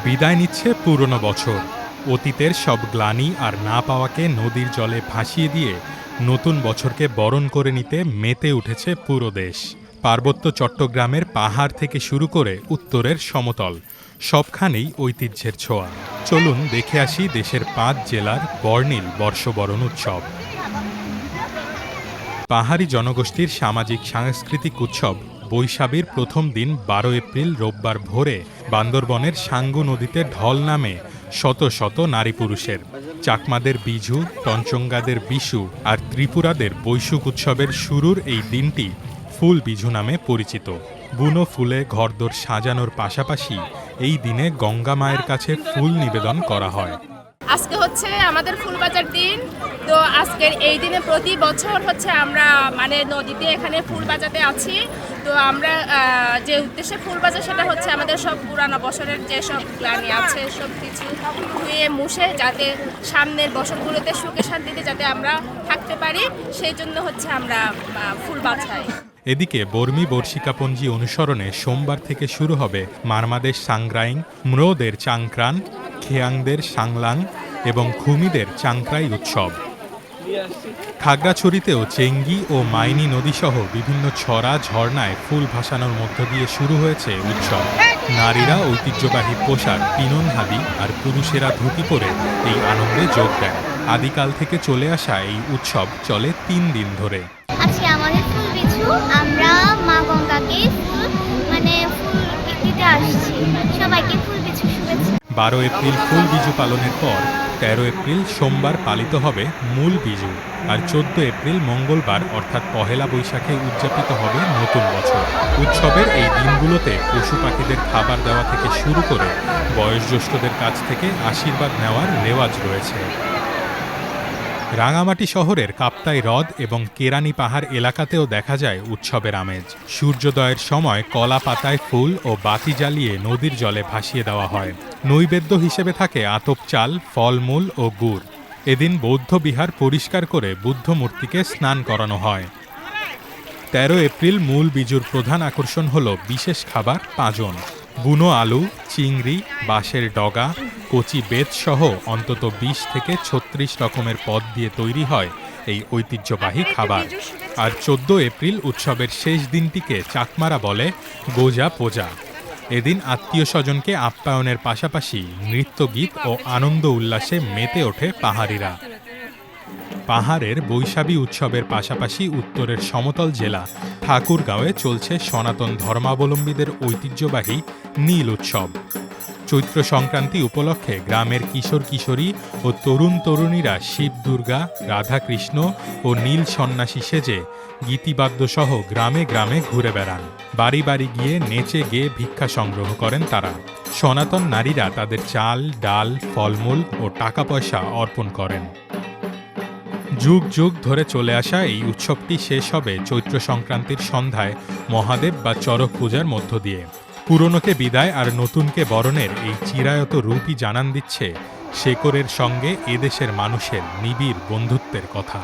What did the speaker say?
বিদায় নিচ্ছে পুরনো বছর। অতীতের সব গ্লানি আর না পাওয়াকে নদীর জলে ভাসিয়ে দিয়ে নতুন বছরকে বরণ করে নিতে মেতে উঠেছে পুরো দেশ। পার্বত্য চট্টগ্রামের পাহাড় থেকে শুরু করে উত্তরের সমতল, সবখানেই ঐতিহ্যের ছোঁয়া। চলুন দেখে আসি দেশের ৫ জেলার বর্ণিল বর্ষবরণ উৎসব। পাহাড়ি জনগোষ্ঠীর সামাজিক সাংস্কৃতিক উৎসব বৈশাখীর প্রথম দিন ১২ এপ্রিল রোববার ভোরে বান্দরবনের সাঙ্গু নদীতে ঢল নামে শত শত নারী পুরুষের। চাকমাদের বিঝু, তঞ্চঙ্গাদের বিশু আর ত্রিপুরাদের বৈশুক উৎসবের শুরুর এই দিনটি ফুল বিঝু নামে পরিচিত। বুনো ফুলে ঘরদোর সাজানোর পাশাপাশি এই দিনে গঙ্গা মায়ের কাছে ফুল নিবেদন করা হয়। আজকে হচ্ছে আমাদের ফুলবাজার দিন। তো আজকের এই দিনে প্রতি বছর হচ্ছে আমরা নদীতে এখানে ফুল বাজাতে আছি। তো আমরা যে উদ্দেশ্যে ফুল বাজা সেটা হচ্ছে আমাদের সব পুরানো বছরের যে সব গ্লানি আছে সব কিছু ধুয়ে মুছে যাতে সামনের বছরগুলোতে সুখে শান্তিতে যাতে আমরা থাকতে পারি, সেই জন্য হচ্ছে আমরা ফুল বাজাই। এদিকে বর্মী বর্ষিকাপঞ্জি অনুসরণে সোমবার থেকে শুরু হবে মারমাদের সাংগ্রাইং, ম্রোদের চাংক্রান, খেয়াংদের সাংলাং এবং খুমিদের চাংক্রাই উৎসব। খাগড়াছড়িতেও চেঙ্গি ও মাইনি নদীসহ বিভিন্ন ছড়া ঝর্ণায় ফুল ভাসানোর মধ্য দিয়ে শুরু হয়েছে উৎসব। নারীরা ঐতিহ্যবাহী পোশাক পিনন হাদি আর পুরুষেরা ধুতি পরে এই আনন্দে যোগ দেন। আদিকাল থেকে চলে আসা এই উৎসব চলে ৩ দিন ধরে। আজকে আমাদের ফুল বিছু, আমরা মা গঙ্গাকে ফুল দিতে আসছি। সবাইকে ফুল বিছু শুভেচ্ছা। ১২ এপ্রিল ফুল বিজু পালনের পর ১৩ এপ্রিল সোমবার পালিত হবে মূল বিজু, আর ১৪ এপ্রিল মঙ্গলবার অর্থাৎ পহেলা বৈশাখে উদযাপিত হবে নতুন বছর। উৎসবের এই দিনগুলোতে পশু পাখিদের খাবার দেওয়া থেকে শুরু করে বয়োজ্যেষ্ঠদের কাছ থেকে আশীর্বাদ নেওয়ার রেওয়াজ রয়েছে। রাঙামাটি শহরের কাপ্তাই হ্রদ এবং কেরানি পাহাড় এলাকাতেও দেখা যায় উৎসবের আমেজ। সূর্যোদয়ের সময় কলা পাতায় ফুল ও বাতি জ্বালিয়ে নদীর জলে ভাসিয়ে দেওয়া হয়। নৈবেদ্য হিসেবে থাকে আতপ চাল, ফলমূল ও গুড়। এদিন বৌদ্ধ বিহার পরিষ্কার করে বুদ্ধ মূর্তিকে স্নান করানো হয়। ১৩ এপ্রিল মূল বিজুর প্রধান আকর্ষণ হল বিশেষ খাবার পাঁজন। বুনো আলু, চিংড়ি, বাঁশের ডগা, কচি বেত সহ অন্তত ২০ থেকে ৩৬ রকমের পদ দিয়ে তৈরি হয় এই ঐতিহ্যবাহী খাবার। আর ১৪ এপ্রিল উৎসবের শেষ দিনটিকে চাকমারা বলে গোজা পোজা। এদিন আত্মীয় স্বজনকে আপ্যায়নের পাশাপাশি নৃত্যগীত ও আনন্দ উল্লাসে মেতে ওঠে পাহাড়িরা। পাহাড়ের বৈশাখী উৎসবের পাশাপাশি উত্তরের সমতল জেলা ঠাকুরগাঁওয়ে চলছে সনাতন ধর্মাবলম্বীদের ঐতিহ্যবাহী নীল উৎসব। চৈত্র সংক্রান্তি উপলক্ষে গ্রামের কিশোর কিশোরী ও তরুণ তরুণীরা শিব দুর্গা, রাধাকৃষ্ণ ও নীল সন্ন্যাসী সেজে গীতিবাদ্যসহ গ্রামে গ্রামে ঘুরে বেড়ান। বাড়ি বাড়ি গিয়ে নেচে গেয়ে ভিক্ষা সংগ্রহ করেন তারা। সনাতন নারীরা তাদের চাল, ডাল, ফলমূল ও টাকা পয়সা অর্পণ করেন। যুগ যুগ ধরে চলে আসা এই উৎসবটি শেষ হবে চৈত্র সংক্রান্তির সন্ধ্যায় মহাদেব বা চড়ক পূজার মধ্য দিয়ে। পুরনোকে বিদায় আর নতুনকে বরণের এই চিরায়ত রূপই জানান দিচ্ছে শেকড়ের সঙ্গে এদেশের মানুষের নিবিড় বন্ধুত্বের কথা।